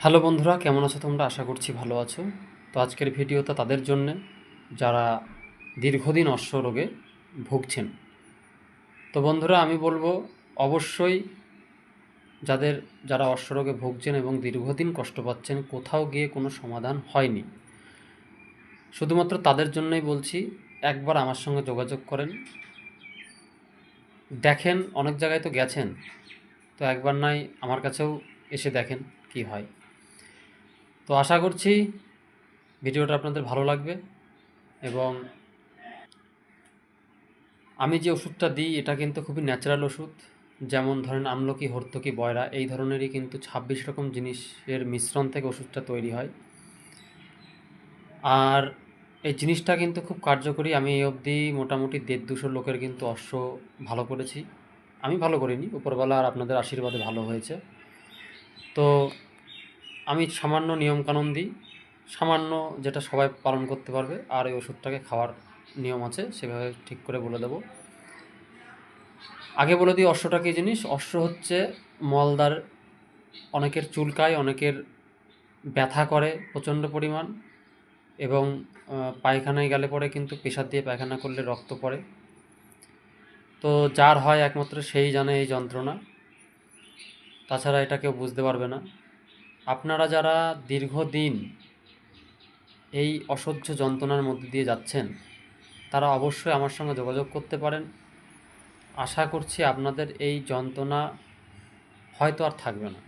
Hello বন্ধুরা, কেমন আছো তোমরা? আশা করছি ভালো আছো। তো আজকের ভিডিওটা তাদের জন্যে যারা দীর্ঘদিন অশ্বরোগে ভুগছেন। তো বন্ধুরা, আমি বলবো অবশ্যই যাদের যারা অশ্বরোগে ভুগছেন এবং দীর্ঘদিন কষ্ট পাচ্ছেন, কোথাও গিয়ে কোনো সমাধান হয়নি, শুধুমাত্র তাদের জন্যই বলছি, একবার আমার সঙ্গে যোগাযোগ করেন। দেখেন, অনেক জায়গায় তো গেছেন, তো একবার নয় আমার কাছেও এসে দেখেন কি হয়। তো আশা করছি ভিডিওটা আপনাদের ভালো লাগবে। এবং আমি যে ওষুধটা দিই এটা কিন্তু খুবই ন্যাচারাল ওষুধ। যেমন ধরেন আমলকি, হর্তকি, বয়রা এই ধরনেরই কিন্তু ২৬ রকম জিনিসের মিশ্রণ থেকে ওষুধটা তৈরি হয়। আর এই জিনিসটা কিন্তু খুব কার্যকরী। আমি এই অবধি মোটামুটি ১৫০ লোকের কিন্তু অশ্ব ভালো করেছি। আমি ভালো করিনি, উপরওয়ালা আর আপনাদের আশীর্বাদে ভালো হয়েছে। তো আমি সামান্য নিয়মকানুন দিই, সামান্য, যেটা সবাই পালন করতে পারবে। আর এই ওষুধটাকে খাওয়ার নিয়ম আছে, সেভাবে ঠিক করে বলে দেবো। আগে বলে দিই অশ্বটা কী জিনিস। অশ্ব হচ্ছে মলদ্বার। অনেকের চুলকায়, অনেকের ব্যথা করে প্রচণ্ড পরিমাণ, এবং পায়খানায় গেলে পরে কিন্তু প্রেসার দিয়ে পায়খানা করলে রক্ত পড়ে। তো যার হয় একমাত্র সেই জানে এই যন্ত্রণা, তাছাড়া এটা কেউ বুঝতে পারবে না। আপনারা যারা দীর্ঘদিন এই অসহ্য যন্ত্রণার মধ্যে দিয়ে যাচ্ছেন, তারা অবশ্যই আমার সঙ্গে যোগাযোগ করতে পারেন। আশা করছি আপনাদের এই যন্ত্রণা হয়তো আর থাকবে না।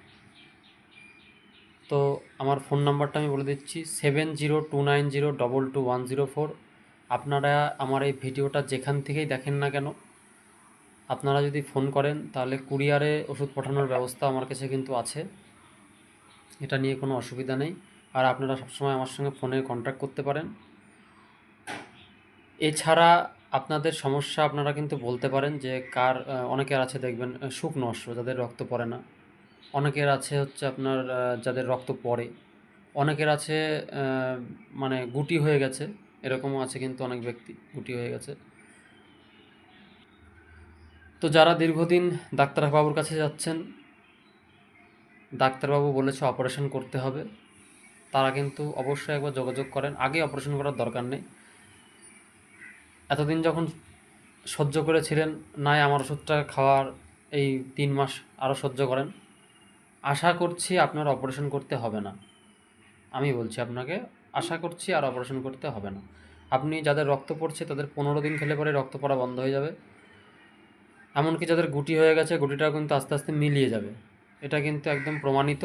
তো আমার ফোন নাম্বারটা আমি বলে দিচ্ছি, 7029022104। আপনারা আমার এই ভিডিওটা যেখান থেকেই দেখেন না কেন, আপনারা যদি ফোন করেন তাহলে কুরিয়ারে ওষুধ পাঠানোর ব্যবস্থা আমার কাছে কিন্তু আছে। এটা নিয়ে কোনো অসুবিধা নেই। আর আপনারা সবসময় আমার সঙ্গে ফোনে কন্ট্যাক্ট করতে পারেন। এছাড়া আপনাদের সমস্যা আপনারা কিন্তু বলতে পারেন যে কার, অনেকের আছে দেখবেন শুকনো অশ্ব, যাদের রক্ত পড়ে না। অনেকের আছে হচ্ছে আপনার যাদের রক্ত পড়ে। অনেকের আছে মানে গুটি হয়ে গেছে, এরকমও আছে কিন্তু অনেক ব্যক্তি গুটি হয়ে গেছে। তো যারা দীর্ঘদিন ডাক্তারবাবুর কাছে যাচ্ছেন, ডাক্তারবাবু বলেছে অপারেশন করতে হবে, তারা কিন্তু অবশ্যই একবার যোগাযোগ করেন। আগে অপারেশন করার দরকার নেই। এতদিন যখন সহ্য করেছিলেন, নাই আমার ওষুধটা খাওয়ার এই ৩ মাস আরও সহ্য করেন। আশা করছি আপনার অপারেশন করতে হবে না। আমি বলছি আপনাকে, আশা করছি আর অপারেশন করতে হবে না। আপনি যাদের রক্ত পড়ছে তাদের ১৫ দিন খেলে পরে রক্ত পড়া বন্ধ হয়ে যাবে। এমনকি যাদের গুটি হয়ে গেছে, গুটিটাও কিন্তু আস্তে আস্তে মিলিয়ে যাবে। এটা কিন্তু একদম প্রমাণিত।